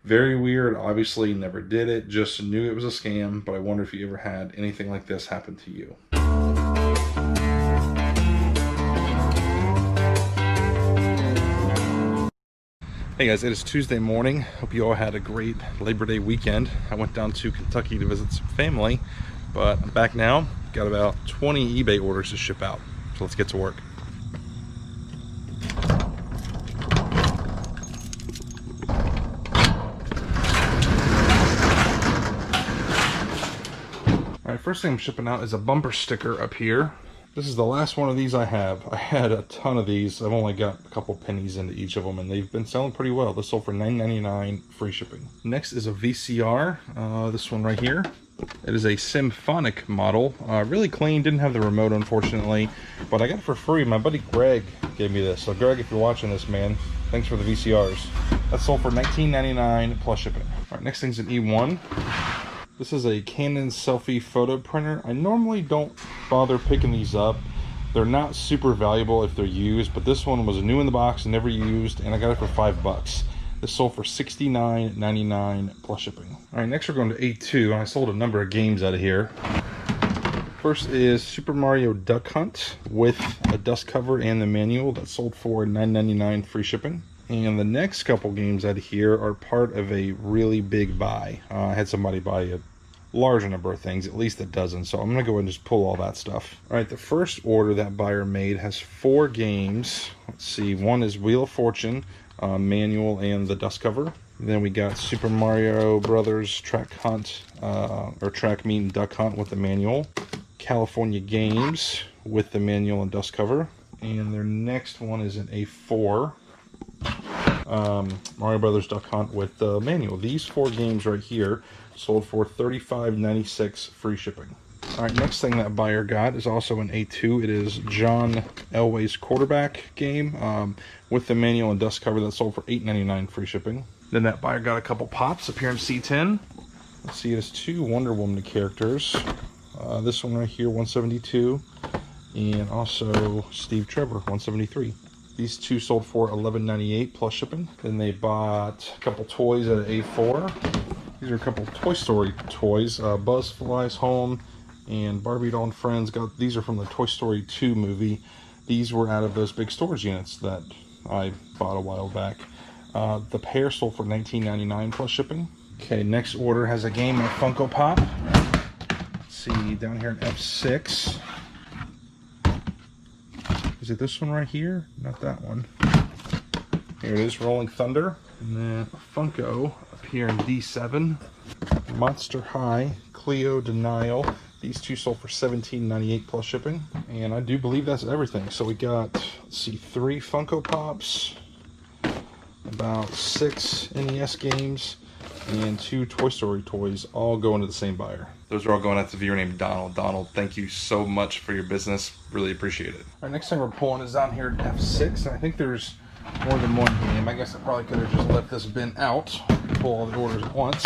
Very weird. Obviously never did it, just knew it was a scam, but I wonder if you ever had anything like this happen to you. Hey guys, it is Tuesday morning. Hope you all had a great Labor Day weekend. I went down to Kentucky to visit some family, but I'm back now. Got about 20 eBay orders to ship out. So let's get to work. Alright, first thing I'm shipping out is a bumper sticker up here. This is the last one of these I have. I had a ton of these. I've only got a couple pennies into each of them, and they've been selling pretty well. This sold for $9.99 free shipping. Next is a VCR. This one right here. It is a Symphonic model. Really clean. Didn't have the remote, unfortunately, but I got it for free. My buddy Greg gave me this. So Greg, if you're watching this, man, thanks for the VCRs. That sold for $19.99 plus shipping. All right, next thing's an E1. This is a Canon selfie photo printer. I normally don't bother picking these up. They're not super valuable if they're used, but this one was new in the box and never used, and I got it for $5. This sold for $69.99 plus shipping. All right, next we're going to A2, and I sold a number of games out of here. First is Super Mario Duck Hunt with a dust cover and the manual. That sold for $9.99 free shipping. And the next couple games out of here are part of a really big buy. I had somebody buy a larger number of things, at least a dozen, so I'm going to go ahead and just pull all that stuff. All right, the first order that buyer made has 4 games. Let's see, one is Wheel of Fortune, manual and the dust cover. Then we got Super Mario Brothers Track Hunt, or Track Meet and Duck Hunt with the manual. California Games with the manual and dust cover. And their next one is an A4. Mario Brothers Duck Hunt with the manual. These 4 games right here sold for $35.96 free shipping. All right, next thing that buyer got is also an A2. It is John Elway's quarterback game with the manual and dust cover. That sold for $8.99 free shipping. Then that buyer got a couple pops up here in C10. Let's see, it has 2 Wonder Woman characters. This one right here, 172, and also Steve Trevor, 173. These 2 sold for $11.98 plus shipping. Then they bought a couple toys at A4. These are a couple Toy Story toys. Buzz Flies Home and Barbie Doll and Friends. These are from the Toy Story 2 movie. These were out of those big storage units that I bought a while back. The pair sold for $19.99 plus shipping. Okay, next order has a game of Funko Pop. Let's see, down here in F6. Is it this one right here? Not that one. Here it is, Rolling Thunder. And then Funko up here in D7. Monster High, Cleo Denial. These 2 sold for $17.98 plus shipping. And I do believe that's everything. So we got, let's see, 3 Funko Pops, about 6 NES games, and 2 Toy Story toys, all going to the same buyer. Those are all going out to the viewer named Donald. Donald, thank you so much for your business. Really appreciate it. All right, next thing we're pulling is down here at F6, and I think there's more than one game. I guess I probably could have just left this bin out, pull all the orders at once.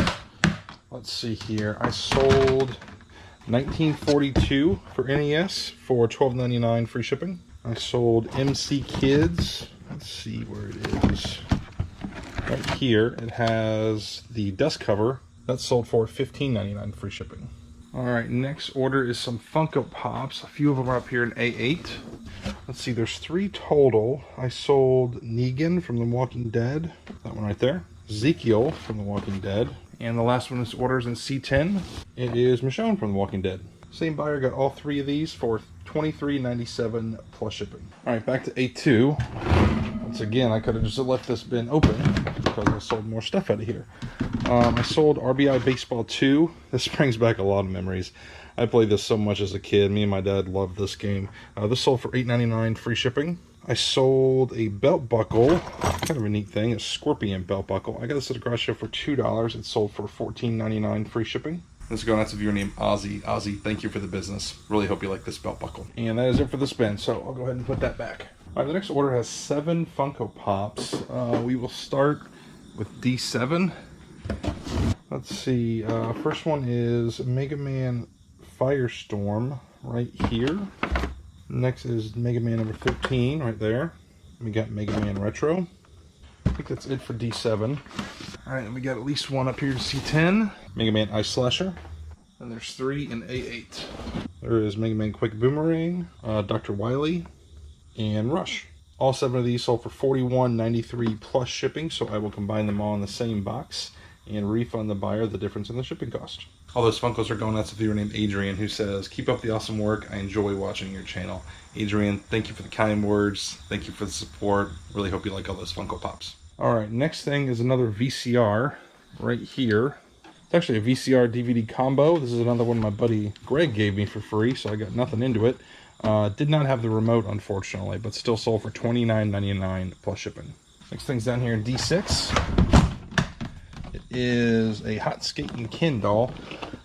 Let's see here. I sold 1942 for NES for $12.99 free shipping. I sold MC Kids. Let's see where it is. Right here, it has the dust cover. That sold for $15.99 free shipping. All right, next order is some Funko Pops. A few of them are up here in A8. Let's see, there's 3 total. I sold Negan from The Walking Dead. That one right there. Ezekiel from The Walking Dead. And the last one is orders in C10. It is Michonne from The Walking Dead. Same buyer got all 3 of these for $23.97 plus shipping. All right, back to A2. Once again, I could have just left this bin open because I sold more stuff out of here. I sold RBI Baseball 2. This brings back a lot of memories. I played this so much as a kid. Me and my dad loved this game. This sold for $8.99 free shipping. I sold a belt buckle, kind of a neat thing, a Scorpion belt buckle. I got this at a garage show for $2. It sold for $14.99 free shipping. This is going out to viewer named Ozzy. Ozzy, thank you for the business. Really hope you like this belt buckle. And that is it for the spin, so I'll go ahead and put that back. All right, the next order has 7 Funko Pops. We will start with D7. Let's see, first one is Mega Man Firestorm right here. Next is Mega Man number 13 right there. We got Mega Man Retro. I think that's it for D7. Alright, and we got at least one up here to C10. Mega Man Ice Slasher. And there's 3 in A8. There is Mega Man Quick Boomerang, Dr. Wily, and Rush. All 7 of these sold for $41.93 plus shipping, so I will combine them all in the same box and refund the buyer the difference in the shipping cost. All those Funkos are going out to the viewer named Adrian, who says, "Keep up the awesome work. I enjoy watching your channel." Adrian, thank you for the kind words. Thank you for the support. Really hope you like all those Funko Pops. Alright, next thing is another VCR right here. It's actually a VCR DVD combo. This is another one my buddy Greg gave me for free, so I got nothing into it. Did not have the remote, unfortunately, but still sold for $29.99 plus shipping. Next thing's down here in D6. It is a Hot Skating Ken doll.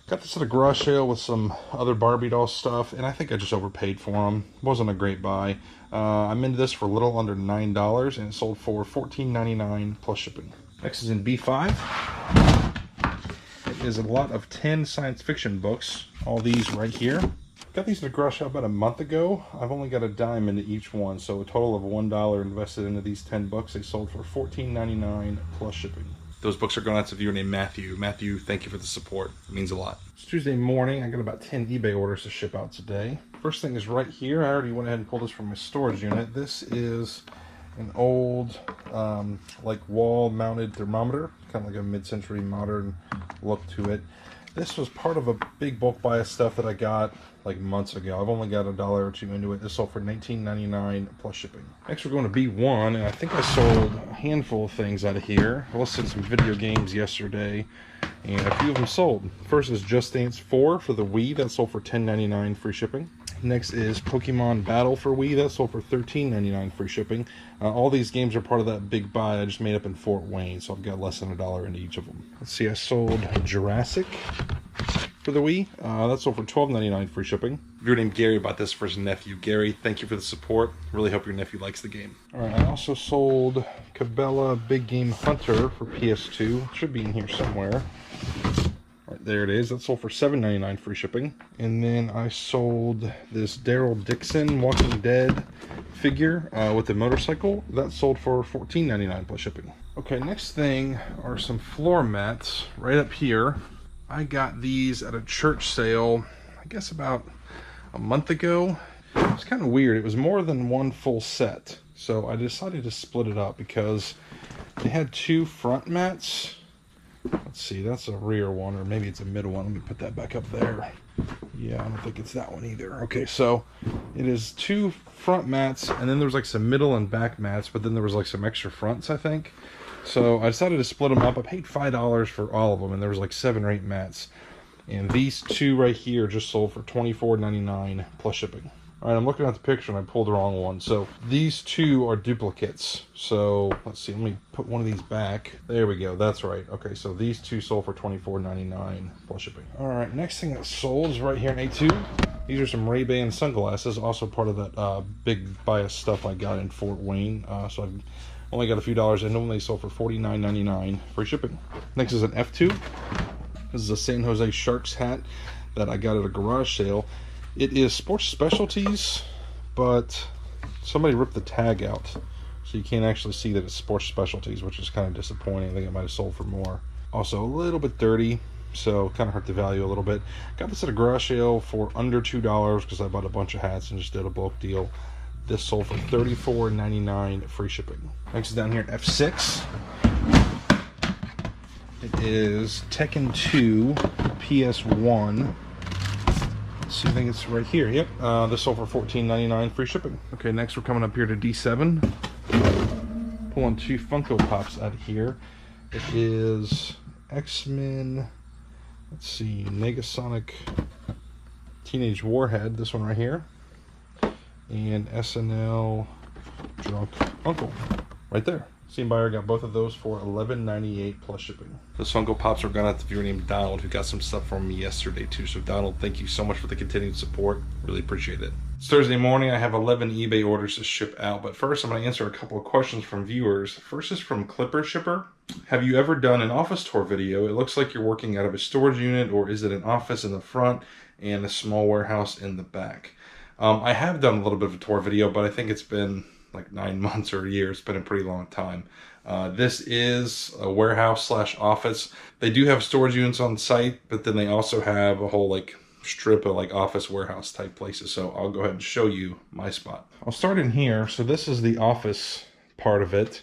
Got this at a garage sale with some other Barbie doll stuff, and I think I just overpaid for them. Wasn't a great buy. I'm into this for a little under $9, and it sold for $14.99 plus shipping. Next is in B5. It is a lot of 10 science fiction books. All these right here. Got these at a garage sale about a month ago. I've only got a dime into each one, so a total of $1 invested into these 10 books. They sold for $14.99 plus shipping. Those books are going out to a viewer named Matthew. Matthew, thank you for the support. It means a lot. It's Tuesday morning. I got about 10 eBay orders to ship out today. First thing is right here. I already went ahead and pulled this from my storage unit. This is an old, like wall-mounted thermometer, kind of like a mid-century modern look to it. This was part of a big bulk buy of stuff that I got like months ago. I've only got $1 or $2 into it. This sold for $19.99 plus shipping. Next we're going to B1, and I think I sold a handful of things out of here. I listed some video games yesterday, and a few of them sold. First is Just Dance 4 for the Wii. That sold for $10.99 free shipping. Next is Pokemon Battle for Wii. That sold for $13.99 free shipping. All these games are part of that big buy I just made up in Fort Wayne, so I've got less than $1 into each of them. Let's see, I sold Jurassic for the Wii. That sold for $12.99 free shipping. Viewer named Gary bought this for his nephew. Gary, thank you for the support. Really hope your nephew likes the game. Alright, I also sold Cabela Big Game Hunter for PS2. Should be in here somewhere. Right, there it is. That sold for $7.99 free shipping. And then I sold this Daryl Dixon Walking Dead figure with the motorcycle. That sold for $14.99 plus shipping. Okay, next thing are some floor mats right up here. I got these at a church sale, I guess about a month ago. It was kind of weird. It was more than one full set. So I decided to split it up because they had 2 front mats. Let's see, that's a rear one, or maybe it's a middle one. Let me put that back up there. Yeah, I don't think it's that one either. Okay, so it is 2 front mats, and then there was like some middle and back mats, but then there was like some extra fronts, I think. So I decided to split them up. I paid $5 for all of them, and there was like 7 or 8 mats. And these 2 right here just sold for $24.99 plus shipping. All right, I'm looking at the picture and I pulled the wrong one. So these 2 are duplicates. So let's see, let me put one of these back. There we go, that's right. Okay, so these 2 sold for $24.99 plus shipping. All right, next thing that sold is right here in A2. These are some Ray-Ban sunglasses, also part of that big buy of stuff I got in Fort Wayne. So I've only got a few dollars in them. They sold for $49.99 free shipping. Next is an F2. This is a San Jose Sharks hat that I got at a garage sale. It is Sports Specialties, but somebody ripped the tag out, so you can't actually see that it's Sports Specialties, which is kind of disappointing. I think it might have sold for more. Also, a little bit dirty, so kind of hurt the value a little bit. Got this at a garage sale for under $2 because I bought a bunch of hats and just did a bulk deal. This sold for $34.99 free shipping. Next is down here at F6. It is Tekken 2 PS1. So I think it's right here. Yep. This sold for $14.99 free shipping. Okay, next we're coming up here to D7. Pulling 2 Funko Pops out of here. It is X-Men. Let's see, Negasonic Teenage Warhead. This one right here. And SNL Drunk Uncle. Right there. Same buyer got both of those for $11.98 plus shipping. Those Funko Pops are gone out to a viewer named Donald, who got some stuff from me yesterday too. So Donald, thank you so much for the continued support. Really appreciate it. It's Thursday morning. I have 11 eBay orders to ship out. But first, I'm going to answer a couple of questions from viewers. First is from Clipper Shipper. Have you ever done an office tour video? It looks like you're working out of a storage unit, or is it an office in the front and a small warehouse in the back? I have done a little bit of a tour video, but I think it's been like 9 months or a year. It's been a pretty long time. This is a warehouse slash office. They do have storage units on site, but then they also have a whole like strip of like office warehouse type places. So I'll go ahead and show you my spot. I'll start in here. So this is the office part of it,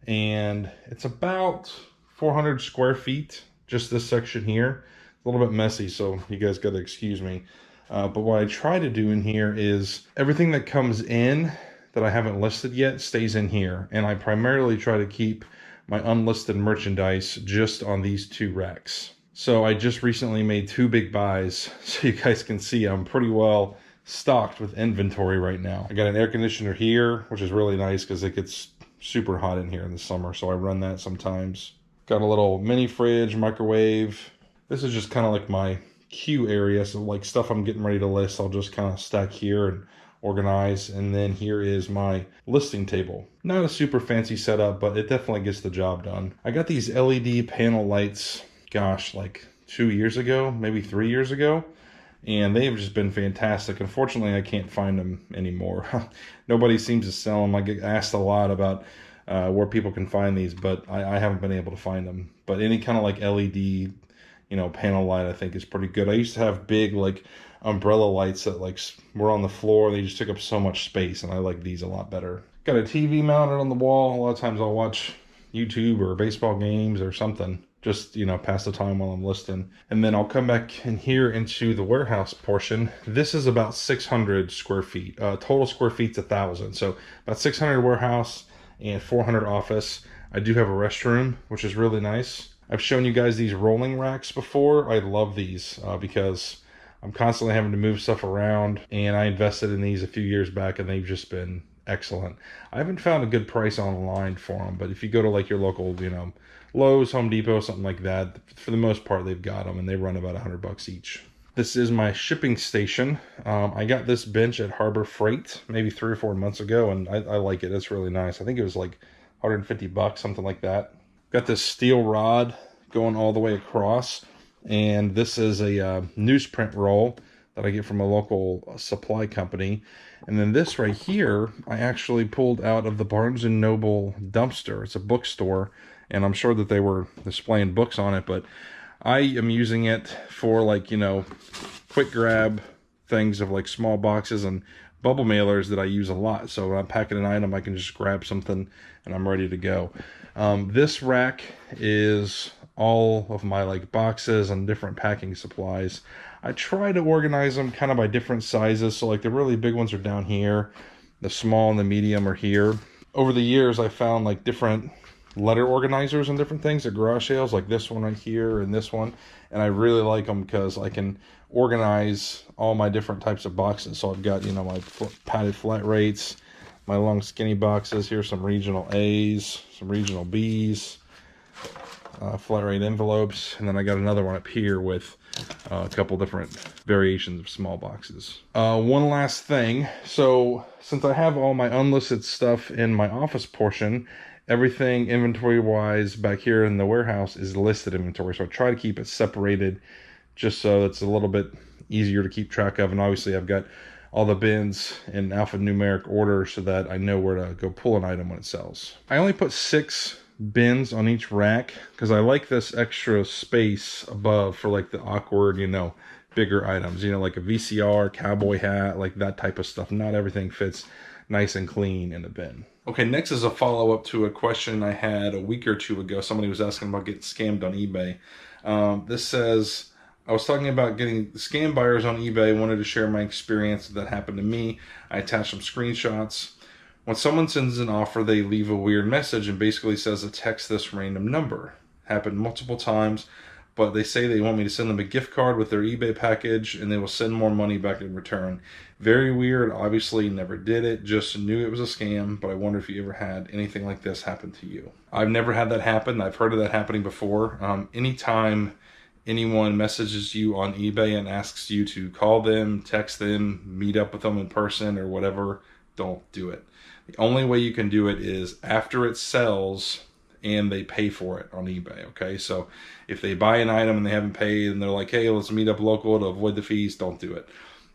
and it's about 400 square feet, just this section here. A little bit messy, so you guys got to excuse me. But what I try to do in here is everything that comes in that I haven't listed yet stays in here. And I primarily try to keep my unlisted merchandise just on these 2 racks. So I just recently made 2 big buys, so you guys can see I'm pretty well stocked with inventory right now. I got an air conditioner here, which is really nice because it gets super hot in here in the summer, so I run that sometimes. Got a little mini fridge, microwave. This is just kind of like my queue area, so like stuff I'm getting ready to list, I'll just kind of stack here and organize. And then here is my listing table. Not a super fancy setup, but it definitely gets the job done. I got these LED panel lights, gosh, like 2 years ago, maybe 3 years ago, and they have just been fantastic. Unfortunately, I can't find them anymore. Nobody seems to sell them. I get asked a lot about where people can find these, but I haven't been able to find them. But any kind of like LED, you know, panel light I think is pretty good. I used to have big like umbrella lights that like were on the floor. They just took up so much space, and I like these a lot better. Got a TV mounted on the wall. A lot of times I'll watch YouTube or baseball games or something, just, you know, pass the time while I'm listing. And then I'll come back in here into the warehouse portion. This is about 600 square feet. Total square feet's 1,000. So about 600 warehouse and 400 office. I do have a restroom, which is really nice. I've shown you guys these rolling racks before. I love these because I'm constantly having to move stuff around, and I invested in these a few years back, and they've just been excellent. I haven't found a good price online for them, but if you go to like your local, you know, Lowe's, Home Depot, something like that, for the most part they've got them, and they run about $100 each. This is my shipping station. I got this bench at Harbor Freight maybe 3 or 4 months ago, and I like it. It's really nice. I think it was like $150, something like that. Got this steel rod going all the way across, and this is a newsprint roll that I get from a local supply company. And then this right here, I actually pulled out of the Barnes & Noble dumpster. It's a bookstore, and I'm sure that they were displaying books on it, but I am using it for like, you know, quick grab things of like small boxes and bubble mailers that I use a lot. So when I'm packing an item, I can just grab something and I'm ready to go. This rack is all of my like boxes and different packing supplies. I try to organize them kind of by different sizes. So like the really big ones are down here, the small and the medium are here. Over the years, I found like different letter organizers and different things at garage sales, like this one right here and this one, and I really like them because I can organize all my different types of boxes. So I've got, you know, my padded flat rates, my long skinny boxes. Here's some regional A's, some regional B's, flat rate envelopes, and then I got another one up here with a couple different variations of small boxes. One last thing. So since I have all my unlisted stuff in my office portion, everything inventory wise back here in the warehouse is listed inventory. So I try to keep it separated just so it's a little bit easier to keep track of. And obviously I've got all the bins in alphanumeric order so that I know where to go pull an item when it sells. I only put 6 bins on each rack because I like this extra space above for like the awkward, you know, bigger items, you know, like a VCR, cowboy hat, like that type of stuff. Not everything fits nice and clean in a bin. Okay, next is a follow-up to a question I had a week or two ago. Somebody was asking about getting scammed on eBay. This says, I was talking about getting scam buyers on eBay. Wanted to share my experience that happened to me. I attached some screenshots. When someone sends an offer, they leave a weird message and basically says to text this random number. Happened multiple times, but they say they want me to send them a gift card with their eBay package and they will send more money back in return. Very weird. Obviously never did it, just knew it was a scam, but I wonder if you ever had anything like this happen to you. I've never had that happen. I've heard of that happening before. Anytime anyone messages you on eBay and asks you to call them, text them, meet up with them in person or whatever, don't do it. The only way you can do it is after it sells and they pay for it on eBay, okay? So if they buy an item and they haven't paid and they're like, hey, let's meet up local to avoid the fees, don't do it.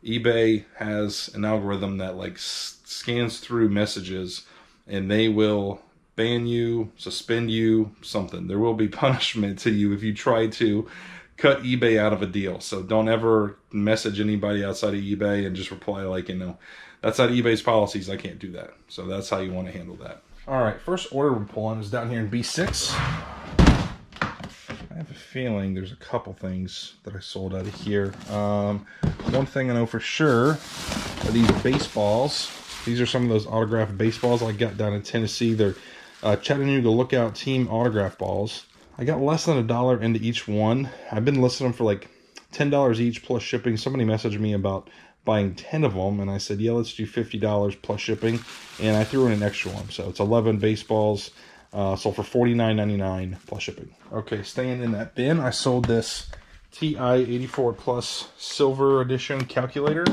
eBay has an algorithm that like scans through messages and they will ban you, suspend you, something. There will be punishment to you if you try to cut eBay out of a deal. So don't ever message anybody outside of eBay and just reply like, you know, that's not eBay's policies. I can't do that. So that's how you want to handle that. All right, first order we're pulling is down here in B6. I have a feeling there's a couple things that I sold out of here. One thing I know for sure are these baseballs. These are some of those autographed baseballs I got down in Tennessee. They're Chattanooga Lookout Team autograph balls. I got less than $1 into each one. I've been listing them for like $10 each plus shipping. Somebody messaged me about buying 10 of them, and I said, yeah, let's do $50 plus shipping, and I threw in an extra one. So it's 11 baseballs, sold for $49.99 plus shipping. Okay, staying in that bin, I sold this TI 84 Plus Silver Edition calculator.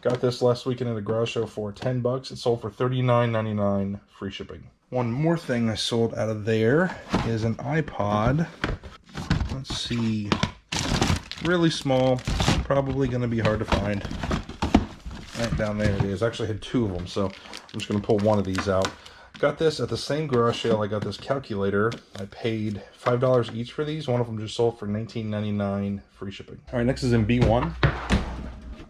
Got this last weekend at a garage show for 10 bucks. It sold for $39.99 free shipping. One more thing I sold out of there is an iPod. Let's see. Really small. Probably going to be hard to find. Right down there it is. I actually had 2 of them, so I'm just going to pull one of these out. Got this at the same garage sale I got this calculator. I paid $5 each for these. One of them just sold for $19.99 free shipping. All right, next is in B1.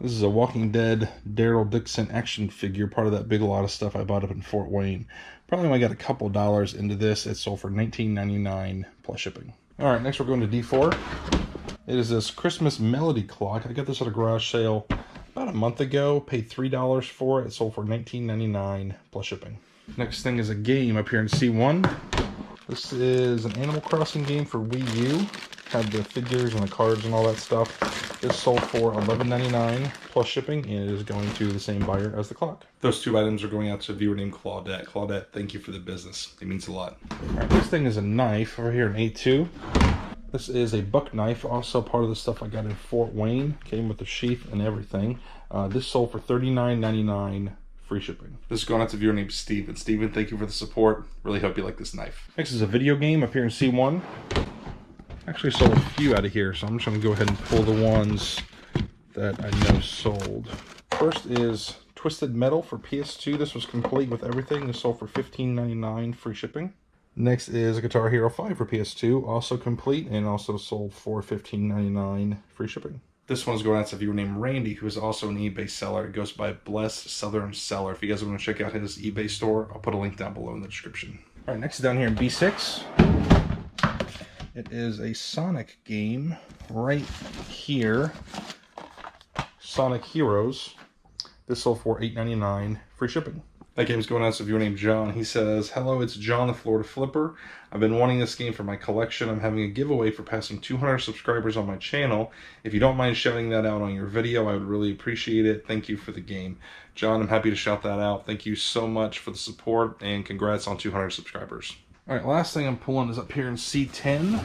This is a Walking Dead Daryl Dixon action figure, part of that big lot of stuff I bought up in Fort Wayne. Probably only got a couple dollars into this. It sold for $19.99 plus shipping. All right, next we're going to D4. It is this Christmas melody clock. I got this at a garage sale about a month ago. Paid $3 for it. It sold for $19.99 plus shipping. Next thing is a game up here in C1. This is an Animal Crossing game for Wii U. Had the figures and the cards and all that stuff. This sold for $11.99 plus shipping, and it is going to the same buyer as the clock. Those 2 items are going out to a viewer named Claudette. Claudette, thank you for the business. It means a lot. All right, this thing is a knife over here in A2. This is a buck knife, also part of the stuff I got in Fort Wayne. Came with the sheath and everything. This sold for $39.99 free shipping. This is going out to a viewer named Steven. Steven, thank you for the support. Really hope you like this knife. Next is a video game up here in C1. Actually sold a few out of here, so I'm just going to go ahead and pull the ones that I know sold. First is Twisted Metal for PS2. This was complete with everything. This sold for $15.99 free shipping. Next is Guitar Hero 5 for PS2, also complete and also sold for $15.99 free shipping. This one's going out to a viewer named Randy, who is also an eBay seller. It goes by Blessed Southern Seller. If you guys want to check out his eBay store, I'll put a link down below in the description. All right, next is down here in B6. It is a Sonic game right here. Sonic Heroes. This sold for $8.99 free shipping. That game's going out to a viewer named John. He says, hello, it's John the Florida Flipper. I've been wanting this game for my collection. I'm having a giveaway for passing 200 subscribers on my channel. If you don't mind shouting that out on your video, I would really appreciate it. Thank you for the game. John, I'm happy to shout that out. Thank you so much for the support, and congrats on 200 subscribers. All right, last thing I'm pulling is up here in C10.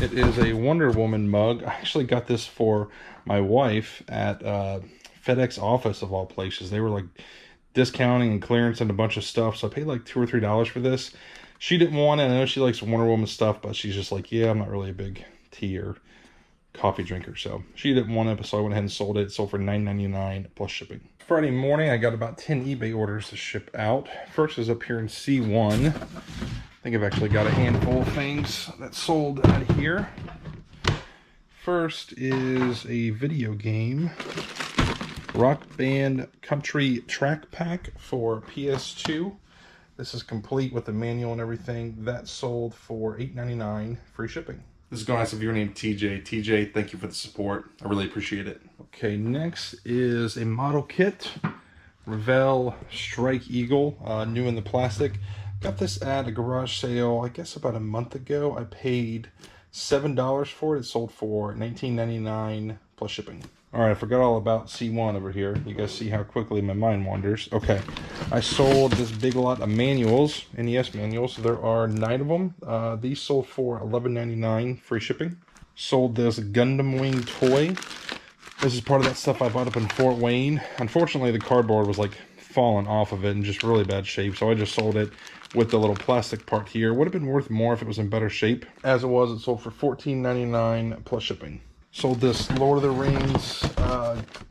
It is a Wonder Woman mug. I actually got this for my wife at FedEx office of all places. They were like discounting and clearance and a bunch of stuff, so I paid like $2 or $3 for this. She didn't want it. I know she likes Wonder Woman stuff, but she's just like, yeah, I'm not really a big tea or coffee drinker, so she didn't want it, so I went ahead and sold it. It sold for $9.99 plus shipping. Friday morning, I got about 10 eBay orders to ship out. First is up here in C1. I think I've actually got a handful of things that sold out of here. First is a video game. Rock Band Country Track Pack for PS2. This is complete with the manual and everything. That sold for $8.99 free shipping. This is going out to a viewer named TJ. TJ, thank you for the support. I really appreciate it. Okay, next is a model kit. Revell Strike Eagle, new in the plastic. Got this at a garage sale, I guess about a month ago. I paid $7 for it. It sold for $19.99 plus shipping. All right, I forgot all about C1 over here. You guys see how quickly my mind wanders. Okay, I sold this big lot of manuals, NES manuals. There are 9 of them. These sold for $11.99 free shipping. Sold this Gundam Wing toy. This is part of that stuff I bought up in Fort Wayne. Unfortunately, the cardboard was like falling off of it in just really bad shape, so I just sold it with the little plastic part here. Would have been worth more if it was in better shape. As it was, it sold for $14.99 plus shipping. Sold this Lord of the Rings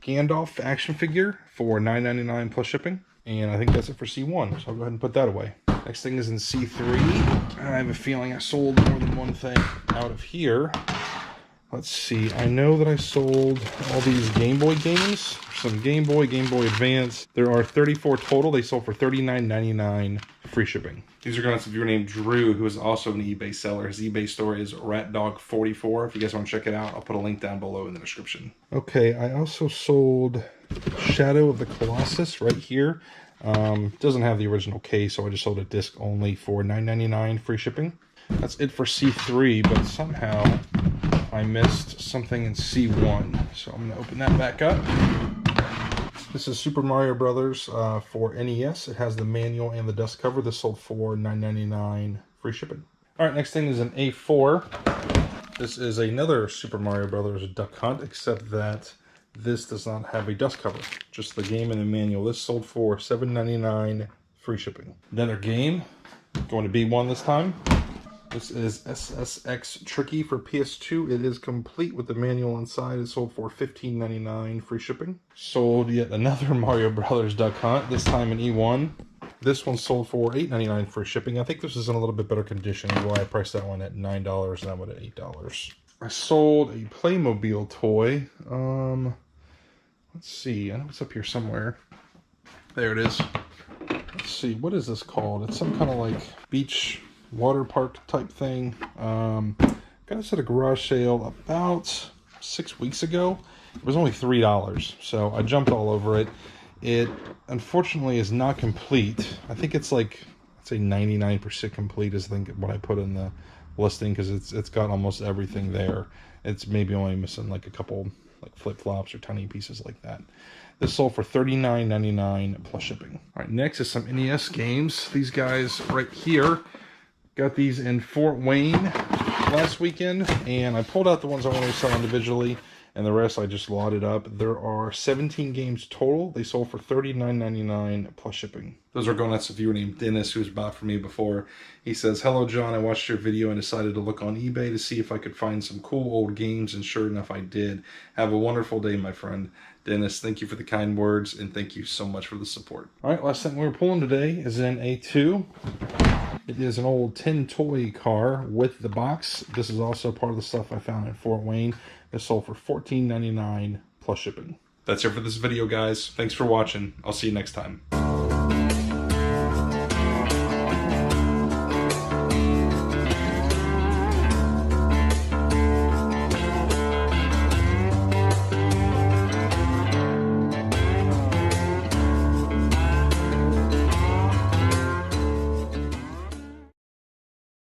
Gandalf action figure for $9.99 plus shipping. And I think that's it for C1, so I'll go ahead and put that away. Next thing is in C3. I have a feeling I sold more than one thing out of here. Let's see, I know that I sold all these Game Boy games. Some Game Boy Advance. There are 34 total. They sold for $39.99, free shipping. These are going to some viewer named Drew, who is also an eBay seller. His eBay store is RatDog44. If you guys want to check it out, I'll put a link down below in the description. Okay, I also sold Shadow of the Colossus right here. Doesn't have the original case, so I just sold a disc only for $9.99, free shipping. That's it for C3, but somehow I missed something in C1, so I'm going to open that back up. This is Super Mario Brothers for NES. It has the manual and the dust cover. This sold for $9.99, free shipping. All right, next thing is an A4. This is another Super Mario Brothers Duck Hunt, except that this does not have a dust cover, just the game and the manual. This sold for $7.99, free shipping. Another game, going to B1 this time. This is SSX Tricky for PS2. It is complete with the manual inside. It sold for $15.99, free shipping. Sold yet another Mario Brothers Duck Hunt, this time in E1. This one sold for $8.99 free shipping. I think this is in a little bit better condition. Why I priced that one at $9 and that one at $8. I sold a Playmobil toy. Let's see. I know it's up here somewhere. There it is. Let's see. What is this called? It's some kind of like beach water park type thing. Got this at a garage sale about 6 weeks ago. It was only $3, so I jumped all over it. It unfortunately is not complete. I think it's like, I'd say 99% complete is I think what I put in the listing, because it's got almost everything there. It's maybe only missing like a couple like flip-flops or tiny pieces like that. This sold for $39.99 plus shipping. All right, next is some NES games. These guys right here. Got these in Fort Wayne last weekend, and I pulled out the ones I wanted to sell individually, and the rest I just lotted up. There are 17 games total. They sold for $39.99 plus shipping. Those are going out to a viewer named Dennis, who's bought from me before. He says, "Hello, John. I watched your video and decided to look on eBay to see if I could find some cool old games, and sure enough, I did. Have a wonderful day, my friend." Dennis, thank you for the kind words, and thank you so much for the support. All right, last thing we're pulling today is in A2. It is an old tin toy car with the box. This is also part of the stuff I found in Fort Wayne. This sold for $14.99 plus shipping. That's it for this video, guys. Thanks for watching. I'll see you next time.